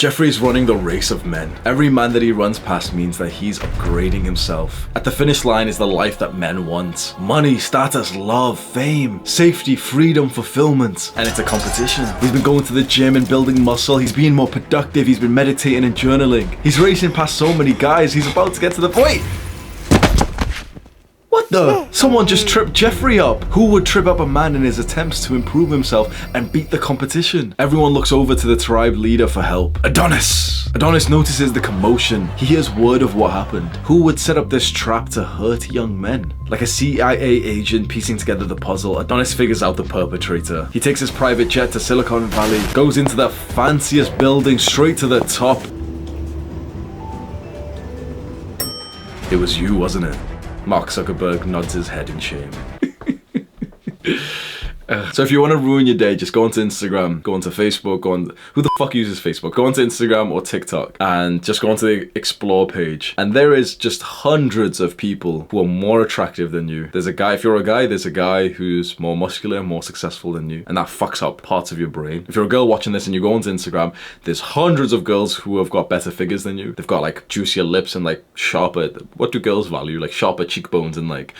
Jeffrey's running the race of men. Every man that he runs past means that he's upgrading himself. At the finish line is the life that men want. Money, status, love, fame, safety, freedom, fulfillment. And it's a competition. He's been going to the gym and building muscle. He's being more productive. He's been meditating and journaling. He's racing past so many guys. He's about to get to the point. What the? Someone just tripped Jeffrey up. Who would trip up a man in his attempts to improve himself and beat the competition? Everyone looks over to the tribe leader for help. Adonis! Adonis notices the commotion. He hears word of what happened. Who would set up this trap to hurt young men? Like a CIA agent piecing together the puzzle, Adonis figures out the perpetrator. He takes his private jet to Silicon Valley, goes into the fanciest building straight to the top. It was you, wasn't it? Mark Zuckerberg nods his head in shame. So if you want to ruin your day, just go onto Instagram, go onto Facebook, who the fuck uses Facebook? Go onto Instagram or TikTok and just go onto the Explore page. And there is just hundreds of people who are more attractive than you. There's a guy, if you're a guy, there's a guy who's more muscular, more successful than you. And that fucks up parts of your brain. If you're a girl watching this and you go onto Instagram, there's hundreds of girls who have got better figures than you. They've got like juicier lips and like sharper, what do girls value? Like sharper cheekbones and like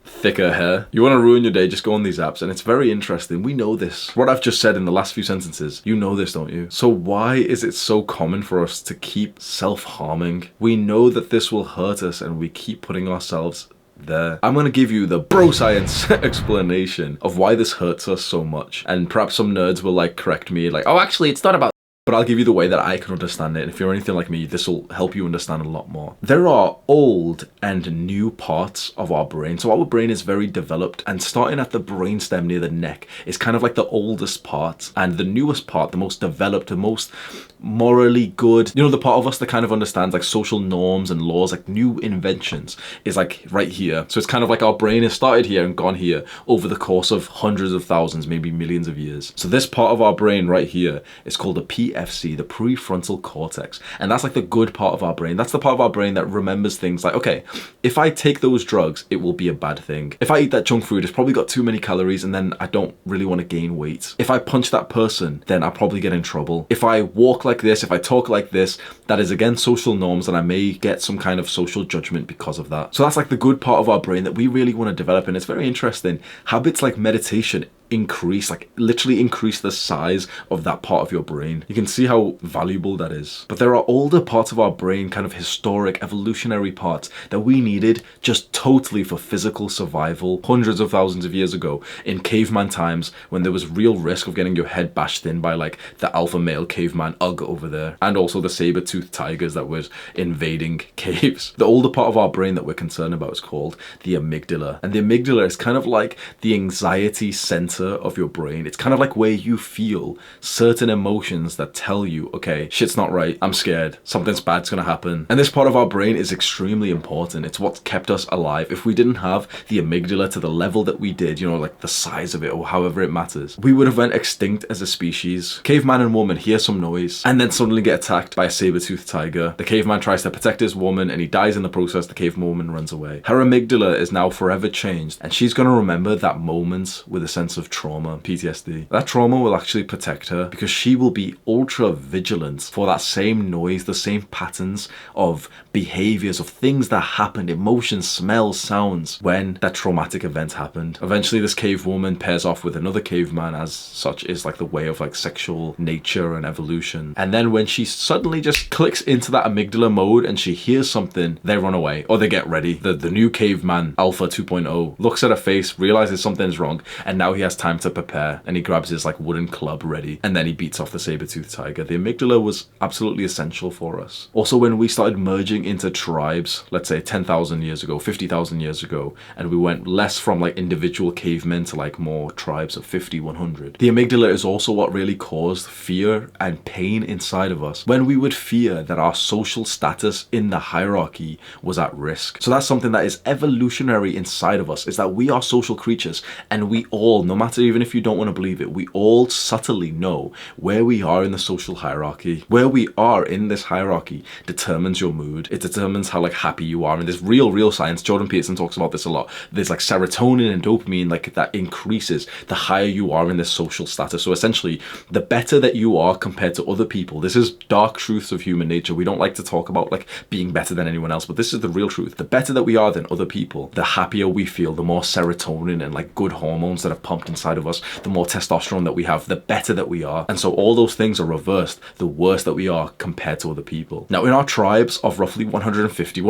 thicker hair. You want to ruin your day, just go on these apps, and it's very interesting. We know this. What I've just said in the last few sentences, you know this, don't you? So why is it so common for us to keep self-harming? We know that this will hurt us and we keep putting ourselves there. I'm going to give you the bro science explanation of why this hurts us so much. And perhaps some nerds will like correct me like, oh, actually, it's not about. But I'll give you the way that I can understand it. And if you're anything like me, this will help you understand a lot more. There are old and new parts of our brain. So our brain is very developed, and starting at the brainstem near the neck is kind of like the oldest part, and the newest part, the most developed, the most morally good, you know, the part of us that kind of understands like social norms and laws, like new inventions, is like right here. So it's kind of like our brain has started here and gone here over the course of hundreds of thousands, maybe millions of years. So this part of our brain right here is called the PFC, the prefrontal cortex. And that's like the good part of our brain. That's the part of our brain that remembers things like, okay, if I take those drugs, it will be a bad thing. If I eat that junk food, it's probably got too many calories and then I don't really want to gain weight. If I punch that person, then I'll probably get in trouble. If I walk like this, if I talk like this, that is against social norms and I may get some kind of social judgment because of that. So that's like the good part of our brain that we really want to develop. And it's very interesting. Habits like meditation increase, like literally increase the size of that part of your brain. You can see how valuable that is. But there are older parts of our brain, kind of historic evolutionary parts that we needed just totally for physical survival hundreds of thousands of years ago in caveman times, when there was real risk of getting your head bashed in by like the alpha male caveman Ugg over there, and also the saber-toothed tigers that were invading caves. The older part of our brain that we're concerned about is called the amygdala, and the amygdala is kind of like the anxiety center of your brain. It's kind of like where you feel certain emotions that tell you, okay, shit's not right, I'm scared, something's bad's gonna happen. And this part of our brain is extremely important. It's what kept us alive. If we didn't have the amygdala to the level that we did, you know, like the size of it or however it matters, we would have went extinct as a species. Caveman and woman hear some noise and then suddenly get attacked by a saber-toothed tiger. The caveman tries to protect his woman and he dies in the process. The caveman woman runs away. Her amygdala is now forever changed, and she's gonna remember that moment with a sense of trauma, PTSD. That trauma will actually protect her because she will be ultra vigilant for that same noise, the same patterns of behaviors, of things that happened, emotions, smells, sounds when that traumatic event happened. Eventually this cave woman pairs off with another caveman, as such is like the way of like sexual nature and evolution. And then when she suddenly just clicks into that amygdala mode and she hears something, they run away or they get ready. The new caveman, Alpha 2.0, looks at her face, realizes something's wrong, and now he has time to prepare, and he grabs his like wooden club ready, and then he beats off the saber-toothed tiger. The amygdala was absolutely essential for us. Also, when we started merging into tribes, let's say 10,000 years ago, 50,000 years ago, and we went less from like individual cavemen to like more tribes of 50, 100, the amygdala is also what really caused fear and pain inside of us when we would fear that our social status in the hierarchy was at risk. So that's something that is evolutionary inside of us, is that we are social creatures, and we all, no matter matter, even if you don't want to believe it, we all subtly know where we are in the social hierarchy. Where we are in this hierarchy determines your mood. It determines how like happy you are. And there's real science. Jordan Peterson talks about this a lot. There's like serotonin and dopamine like that increases the higher you are in this social status. So essentially, the better that you are compared to other people, this is dark truths of human nature. We don't like to talk about like being better than anyone else, but this is the real truth. The better that we are than other people, the happier we feel, the more serotonin and like good hormones that are pumped inside of us, the more testosterone that we have, the better that we are. And so all those things are reversed the worse that we are compared to other people. Now in our tribes of roughly 150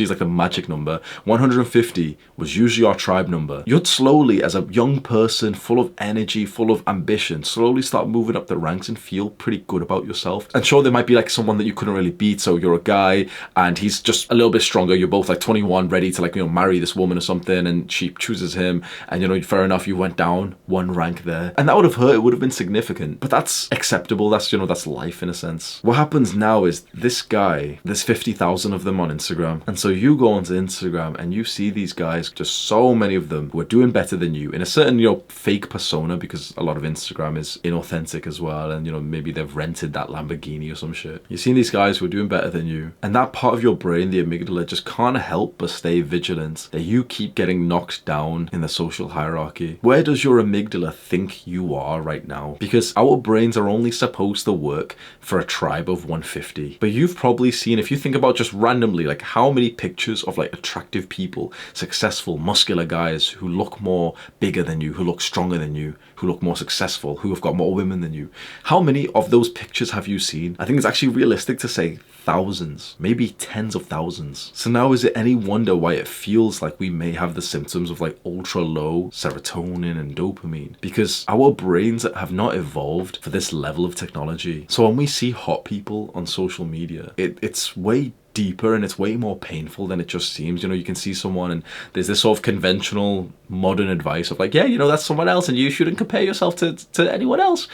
is like the magic number. 150 was usually our tribe number. You'd slowly, as a young person full of energy, full of ambition, slowly start moving up the ranks and feel pretty good about yourself. And sure, there might be like someone that you couldn't really beat, so you're a guy and he's just a little bit stronger. You're both like 21, ready to like, you know, marry this woman or something, and she chooses him, and you know, fair enough, you went down one rank there. And that would have hurt, it would have been significant, but that's acceptable. That's, you know, that's life in a sense. What happens now is this guy, there's 50,000 of them on Instagram. And so you go onto Instagram and you see these guys, just so many of them who are doing better than you in a certain, you know, fake persona, because a lot of Instagram is inauthentic as well. And, you know, maybe they've rented that Lamborghini or some shit. You're seeing these guys who are doing better than you. And that part of your brain, the amygdala, just can't help but stay vigilant that you keep getting knocked down in the social hierarchy. Where does your amygdala think you are right now? Because our brains are only supposed to work for a tribe of 150. But you've probably seen, if you think about just randomly, like how many pictures of like attractive people, successful, muscular guys who look more bigger than you, who look stronger than you, who look more successful, who have got more women than you. How many of those pictures have you seen? I think it's actually realistic to say thousands, maybe tens of thousands. So now is it any wonder why it feels like we may have the symptoms of like ultra low serotonin and dopamine? Because our brains have not evolved for this level of technology. So when we see hot people on social media, it's way deeper and it's way more painful than it just seems. You know, you can see someone and there's this sort of conventional modern advice of like, yeah, you know, that's someone else and you shouldn't compare yourself to anyone else.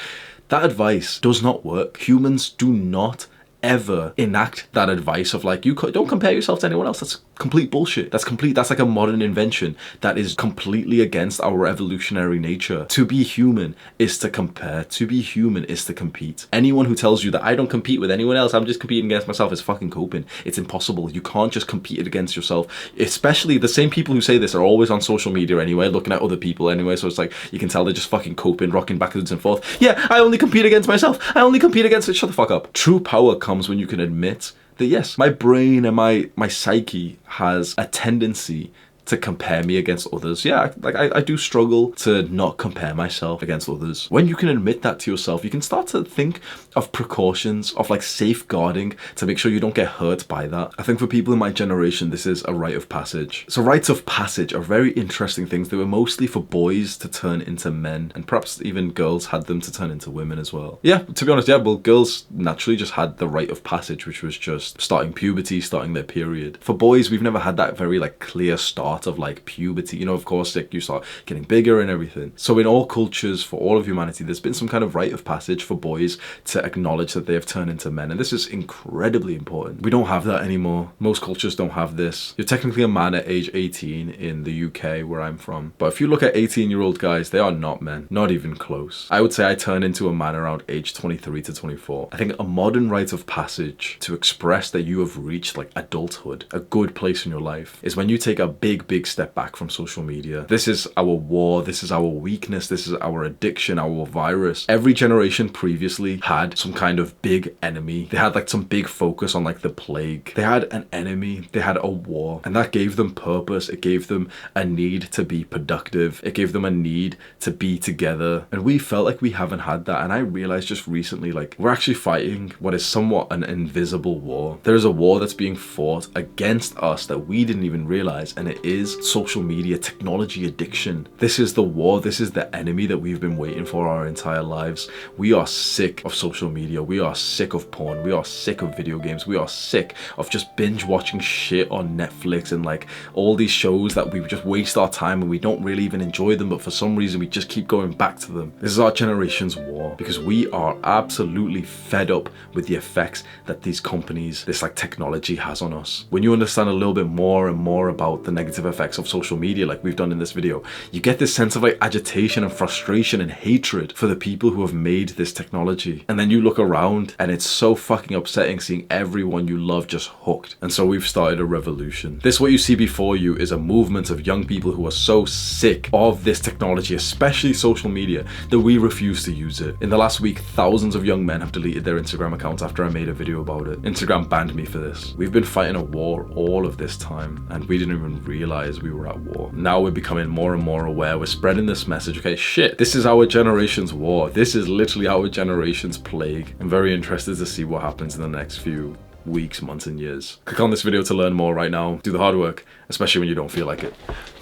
That advice does not work. Humans do not ever enact that advice of like, you don't compare yourself to anyone else. That's complete bullshit. That's like a modern invention that is completely against our evolutionary nature. To be human is to compare. To be human is to compete. Anyone who tells you that I don't compete with anyone else, I'm just competing against myself, is fucking coping. It's impossible. You can't just compete against yourself. Especially the same people who say this are always on social media anyway, looking at other people anyway, so it's like you can tell they're just fucking coping, rocking backwards and forth. Yeah, I only compete against myself. I only compete against it. Shut the fuck up. True power comes when you can admit that yes, my brain and my psyche has a tendency to compare me against others. Yeah, like I do struggle to not compare myself against others. When you can admit that to yourself, you can start to think of precautions, of like safeguarding to make sure you don't get hurt by that. I think for people in my generation, this is a rite of passage. So rites of passage are very interesting things. They were mostly for boys to turn into men, and perhaps even girls had them to turn into women as well. Yeah, to be honest, yeah, well, girls naturally just had the rite of passage, which was just starting puberty, starting their period. For boys, we've never had that very like clear start of like puberty, you know, of course, like you start getting bigger and everything. So in all cultures, for all of humanity, there's been some kind of rite of passage for boys to acknowledge that they have turned into men, and this is incredibly important. We don't have that anymore. Most cultures don't have this. You're technically a man at age 18 in the UK, where I'm from, but if you look at 18-year-old guys, they are not men, not even close. I would say I turn into a man around age 23 to 24. I think a modern rite of passage to express that you have reached like adulthood, a good place in your life, is when you take a big step back from social media. This is our war, this is our weakness, this is our addiction, our virus. Every generation previously had some kind of big enemy. They had like some big focus on like the plague. They had an enemy, they had a war, and that gave them purpose. It gave them a need to be productive. It gave them a need to be together. And we felt like we haven't had that. And I realized just recently, like, we're actually fighting what is somewhat an invisible war. There is a war that's being fought against us that we didn't even realize, and it is social media, technology addiction. This is the war, this is the enemy that we've been waiting for our entire lives. We are sick of social media, we are sick of porn, we are sick of video games, we are sick of just binge watching shit on Netflix and like all these shows that we just waste our time and we don't really even enjoy them, but for some reason we just keep going back to them. This is our generation's war, because we are absolutely fed up with the effects that these companies, this like technology has on us. When you understand a little bit more and more about the negative negative effects of social media like we've done in this video, you get this sense of like agitation and frustration and hatred for the people who have made this technology. And then you look around and it's so fucking upsetting seeing everyone you love just hooked. And so we've started a revolution. This, what you see before you, is a movement of young people who are so sick of this technology, especially social media, that we refuse to use it. In the last week, thousands of young men have deleted their Instagram accounts after I made a video about it. Instagram banned me for this. We've been fighting a war all of this time and we didn't even realize we were at war. Now we're becoming more and more aware. We're spreading this message. Okay, shit, this is our generation's war. This is literally our generation's plague. I'm very interested to see what happens in the next few weeks, months, and years. Click on this video to learn more right now. Do the hard work, especially when you don't feel like it.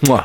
Mwah.